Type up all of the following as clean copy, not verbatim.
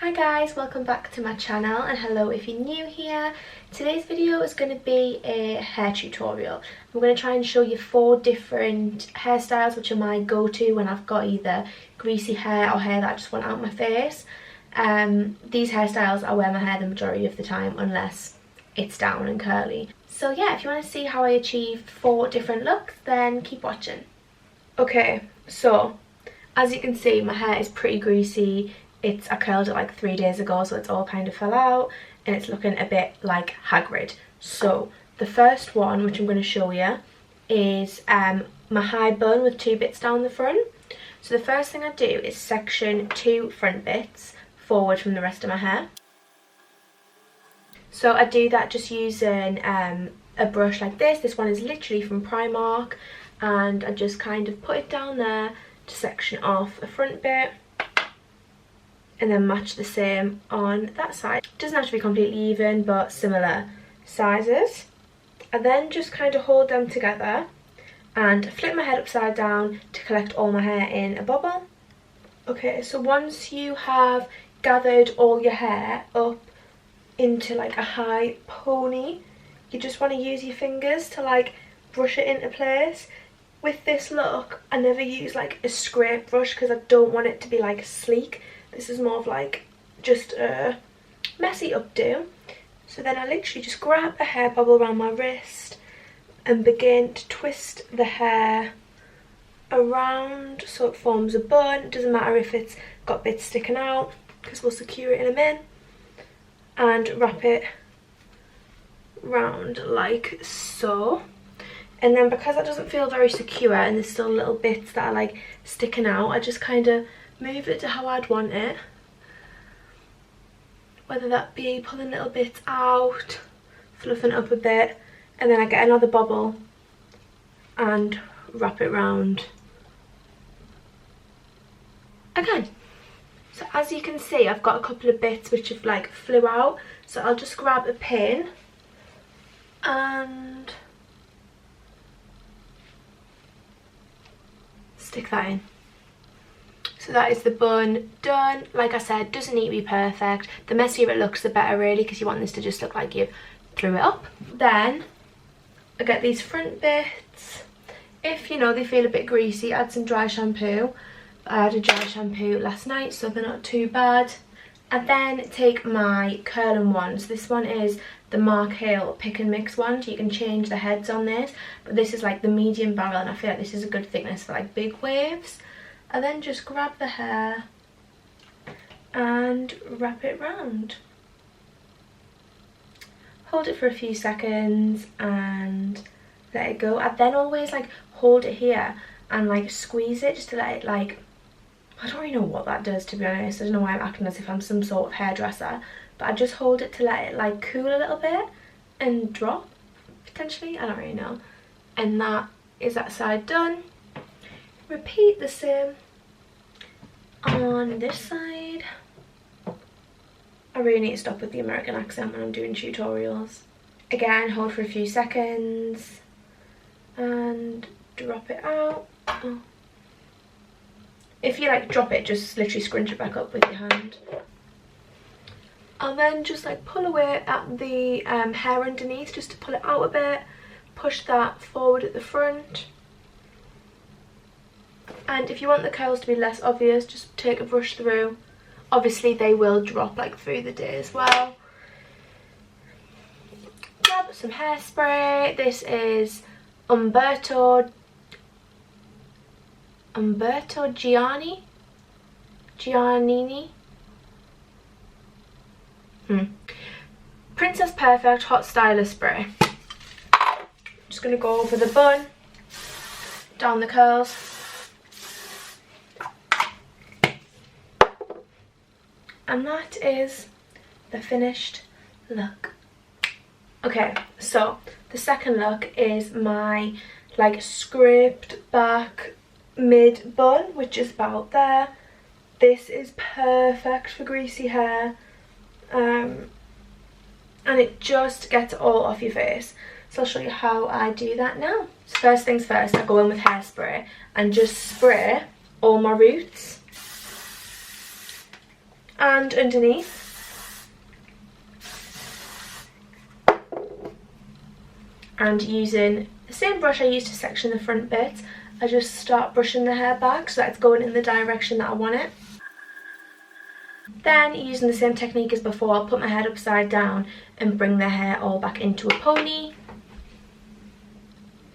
Hi guys, welcome back to my channel, and hello if you're new here. Today's video is going to be a hair tutorial. I'm going to try and show you 4 different hairstyles which are my go-to when I've got either greasy hair or hair that I just want out my face. These hairstyles I wear my hair the majority of the time unless it's down and curly. So yeah, if you want to see how I achieved 4 different looks, then keep watching. Okay, so as you can see, my hair is pretty greasy. I curled it like 3 days ago, so it's all kind of fell out and it's looking a bit like Hagrid. So the first one, which I'm going to show you, is my high bun with 2 bits down the front. So the first thing I do is section 2 front bits forward from the rest of my hair. So I do that just using a brush like this. This one is literally from Primark, and I just kind of put it down there to section off a front bit and then match the same on that side. It doesn't have to be completely even, but similar sizes. I then just kind of hold them together and flip my head upside down to collect all my hair in a bobble. Okay, so once you have gathered all your hair up into like a high pony, you just want to use your fingers to like brush it into place. With this look, I never use like a scrape brush because I don't want it to be like sleek. This is more of like just a messy updo. So then I literally just grab a hair bobble around my wrist and begin to twist the hair around so it forms a bun. It doesn't matter if it's got bits sticking out because we'll secure it in a min. And wrap it round like so. And then because that doesn't feel very secure and there's still little bits that are like sticking out, I just kind of move it to how I'd want it. Whether that be pulling little bits out, fluffing it up a bit, and then I get another bobble and wrap it round again. So as you can see, I've got a couple of bits which have like flew out, so I'll just grab a pin and stick that in. So that is the bun done. Like I said, doesn't need to be perfect. The messier it looks, the better really, because you want this to just look like you threw it up. Then I get these front bits. If you know they feel a bit greasy, add some dry shampoo. I had a dry shampoo last night, so they're not too bad. And then take my curling ones. This one is the Mark Hill pick and mix one, so you can change the heads on this, but this is like the medium barrel, and I feel like this is a good thickness for like big waves. I then just grab the hair and wrap it round. Hold it for a few seconds and let it go. I then always like hold it here and like squeeze it just to let it like, I don't really know what that does, to be honest. I don't know why I'm acting as if I'm some sort of hairdresser, but I just hold it to let it like cool a little bit and drop potentially, I don't really know. And that is that side done. Repeat the same on this side. I really need to stop with the American accent when I'm doing tutorials. Again, hold for a few seconds and drop it out. Oh. If you like drop it, just literally scrunch it back up with your hand. I'll then just like pull away at the hair underneath just to pull it out a bit. Push that forward at the front. And if you want the curls to be less obvious, just take a brush through. Obviously they will drop like through the day as well. Grab some hairspray. This is Umberto Giannini. Princess Perfect Hot Styler Spray. Just going to go over the bun, down the curls. And that is the finished look. Okay, so the second look is my like scraped back mid bun, which is about there. This is perfect for greasy hair, and it just gets it all off your face. So I'll show you how I do that now. So first things first, I go in with hairspray and just spray all my roots. and underneath. And using the same brush I used to section the front bits, I just start brushing the hair back so that it's going in the direction that I want it. Then, using the same technique as before, I'll put my head upside down and bring the hair all back into a pony.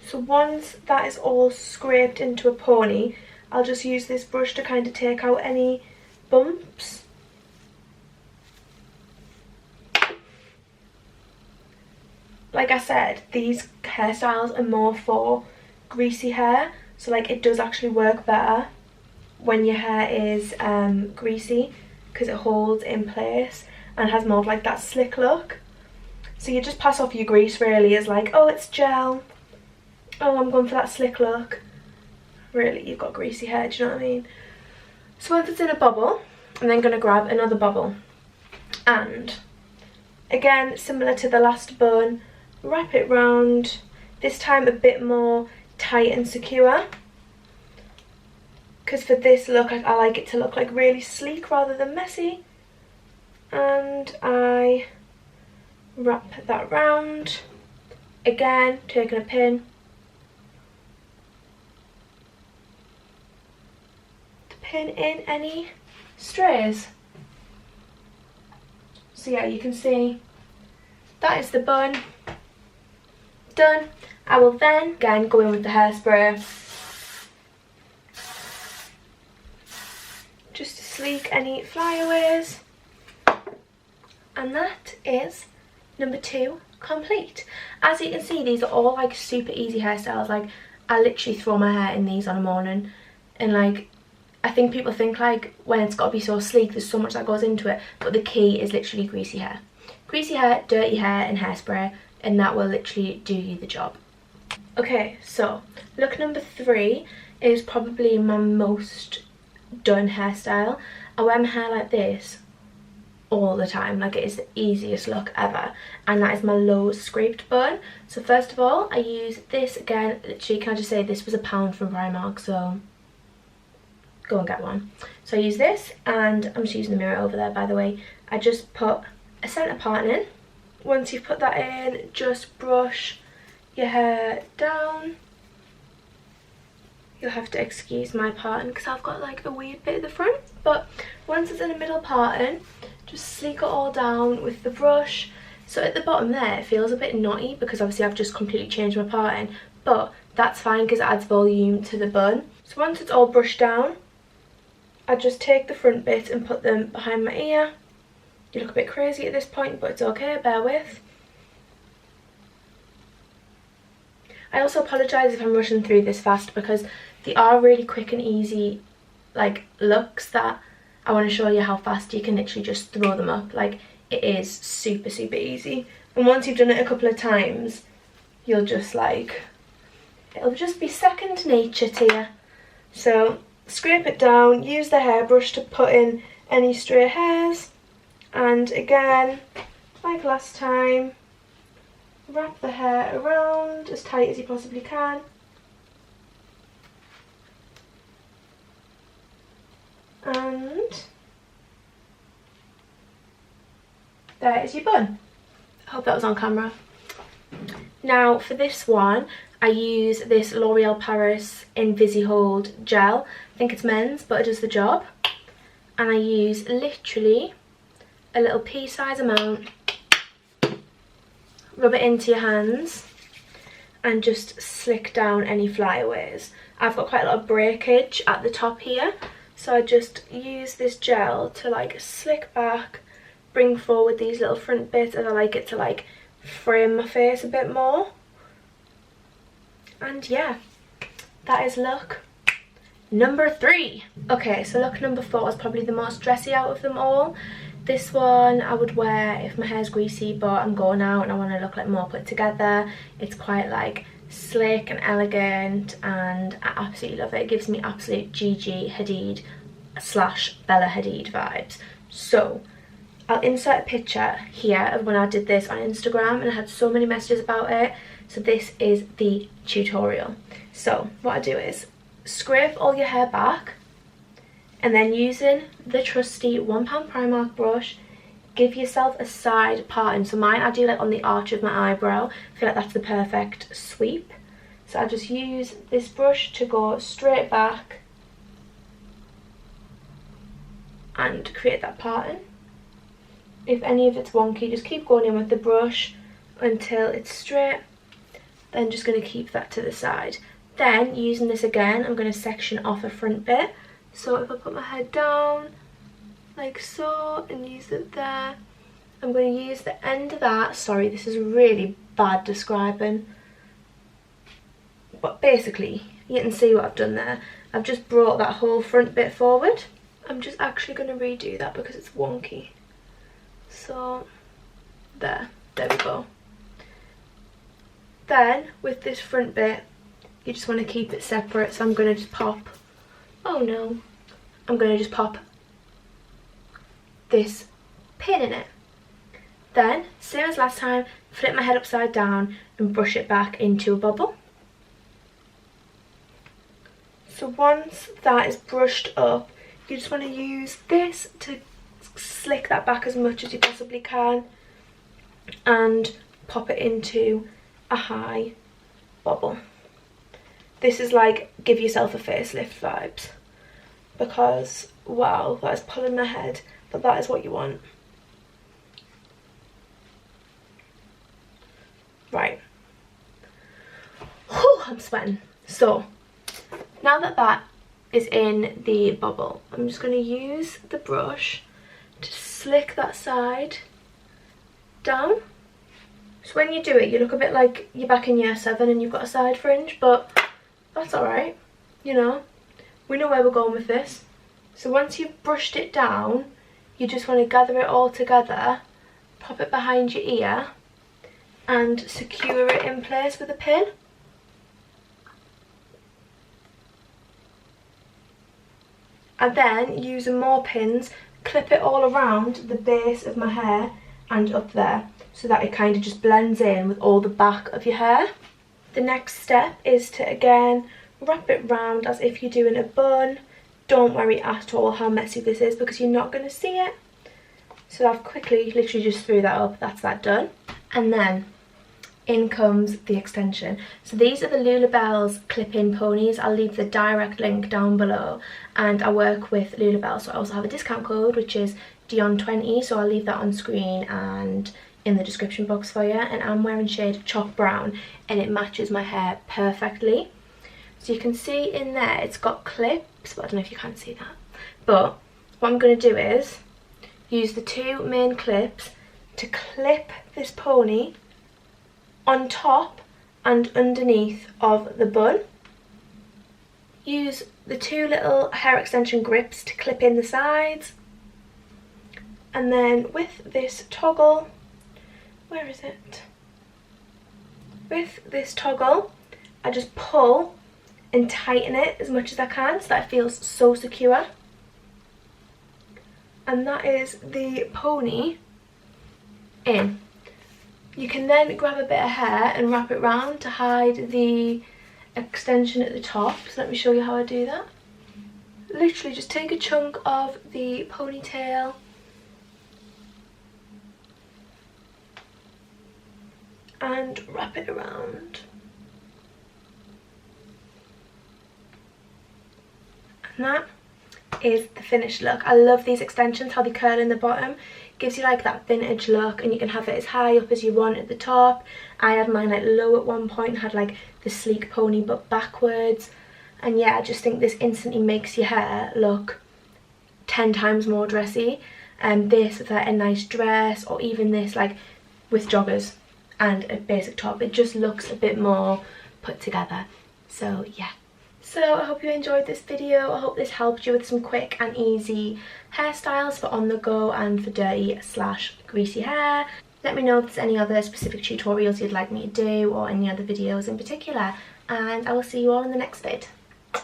So once that is all scraped into a pony, I'll just use this brush to kind of take out any bumps. Like I said, these hairstyles are more for greasy hair, so like it does actually work better when your hair is greasy, because it holds in place and has more of like that slick look. So you just pass off your grease really as like, oh, it's gel, oh, I'm going for that slick look. Really, you've got greasy hair, do you know what I mean? So once it's in a bubble, I'm then going to grab another bubble and, again, similar to the last bun, wrap it round, this time a bit more tight and secure, because for this look I like it to look like really sleek rather than messy. And I wrap that round, again taking a pin to pin in any strays. So yeah, you can see that is the bun done. I will then again go in with the hairspray just to sleek any flyaways, and that is number 2 complete. As you can see, these are all like super easy hairstyles. Like I literally throw my hair in these on a morning, and like I think people think like when it's got to be so sleek there's so much that goes into it, but the key is literally greasy hair, dirty hair and hairspray, and that will literally do you the job. Okay, so look number 3 is probably my most done hairstyle. I wear my hair like this all the time, like it is the easiest look ever, and that is my low scraped bun. So first of all, I use this again, literally can I just say this was £1 from Primark, so go and get one. So I use this, and I'm just using the mirror over there by the way. I just put a centre part in. Once you've put that in, just brush your hair down. You'll have to excuse my parting because I've got like a weird bit at the front, but once it's in a middle parting, just sleek it all down with the brush. So at the bottom there it feels a bit knotty because obviously I've just completely changed my parting, but that's fine because it adds volume to the bun. So once it's all brushed down, I just take the front bit and put them behind my ear. You look a bit crazy at this point, but it's okay, bear with. I also apologise if I'm rushing through this fast because they are really quick and easy like looks that I want to show you how fast you can literally just throw them up. Like it is super easy, and once you've done it a couple of times you'll just like, it'll just be second nature to you. So scrape it down, use the hairbrush to put in any stray hairs, and again like last time, wrap the hair around as tight as you possibly can. And there is your bun. I hope that was on camera. Now for this one, I use this L'Oreal Paris Invisihold gel. I think it's men's, but it does the job. And I use literally a little pea-size amount. Rub it into your hands and just slick down any flyaways. I've got quite a lot of breakage at the top here, so I just use this gel to like slick back, bring forward these little front bits, and I like it to like frame my face a bit more. And yeah, that is look number 3. Okay, so look number 4 is probably the most dressy out of them all. This one I would wear if my hair's greasy but I'm going out and I want to look like more put together. It's quite like slick and elegant and I absolutely love it. It gives me absolute Gigi Hadid / Bella Hadid vibes. So I'll insert a picture here of when I did this on Instagram and I had so many messages about it. So this is the tutorial. So what I do is scrape all your hair back And then using the trusty £1 Primark brush, give yourself a side parting. So mine, I do like on the arch of my eyebrow. I feel like that's the perfect sweep. So I just use this brush to go straight back and create that parting. If any of it's wonky, just keep going in with the brush until it's straight. Then just going to keep that to the side. Then using this again, I'm going to section off a front bit. So if I put my head down like so and use it there, I'm going to use the end of that. Sorry, this is really bad describing, but basically you can see what I've done there. I've just brought that whole front bit forward. I'm just actually going to redo that because it's wonky. So there we go. Then with this front bit, you just want to keep it separate, so I'm going to just pop, oh no, I'm going to just pop this pin in it. Then, same as last time, flip my head upside down and brush it back into a bubble. So once that is brushed up, you just want to use this to slick that back as much as you possibly can and pop it into a high bubble. This is like give yourself a facelift vibes, because wow, that is pulling my head, but that is what you want. Right. Whew, I'm sweating. So now that that is in the bubble, I'm just going to use the brush to slick that side down. So when you do it, you look a bit like you're back in year 7 and you've got a side fringe, but that's alright, you know, we know where we're going with this. So once you've brushed it down, you just want to gather it all together, pop it behind your ear and secure it in place with a pin. And then using more pins, clip it all around the base of my hair and up there, so that it kind of just blends in with all the back of your hair. The next step is to again wrap it round as if you're doing a bun. Don't worry at all how messy this is because you're not going to see it. So I've quickly literally just threw that up, that's that done. And then in comes the extension. So these are the LullaBellz clip-in ponies. I'll leave the direct link down below, and I work with LullaBellz, so I also have a discount code which is Dionne20, so I'll leave that on screen and in the description box for you. And I'm wearing shade CHOC brown and it matches my hair perfectly. So you can see in there it's got clips, but I don't know if you can see that. But what I'm going to do is use the two main clips to clip this pony on top and underneath of the bun. Use the two little hair extension grips to clip in the sides. And then with this toggle, where is it? With this toggle, I just pull and tighten it as much as I can so that it feels so secure. And that is the pony in. You can then grab a bit of hair and wrap it round to hide the extension at the top. So let me show you how I do that. Literally just take a chunk of the ponytail and wrap it around. And that is the finished look. I love these extensions, how they curl in the bottom. Gives you like that vintage look, and you can have it as high up as you want at the top. I had mine like low at one point, had like the sleek pony but backwards. And yeah, I just think this instantly makes your hair look 10 times more dressy. And this with like a nice dress, or even this like with joggers and a basic top, it just looks a bit more put together. So yeah. So I hope you enjoyed this video. I hope this helped you with some quick and easy hairstyles for on the go and for dirty/greasy hair. Let me know if there's any other specific tutorials you'd like me to do, or any other videos in particular, and I will see you all in the next vid.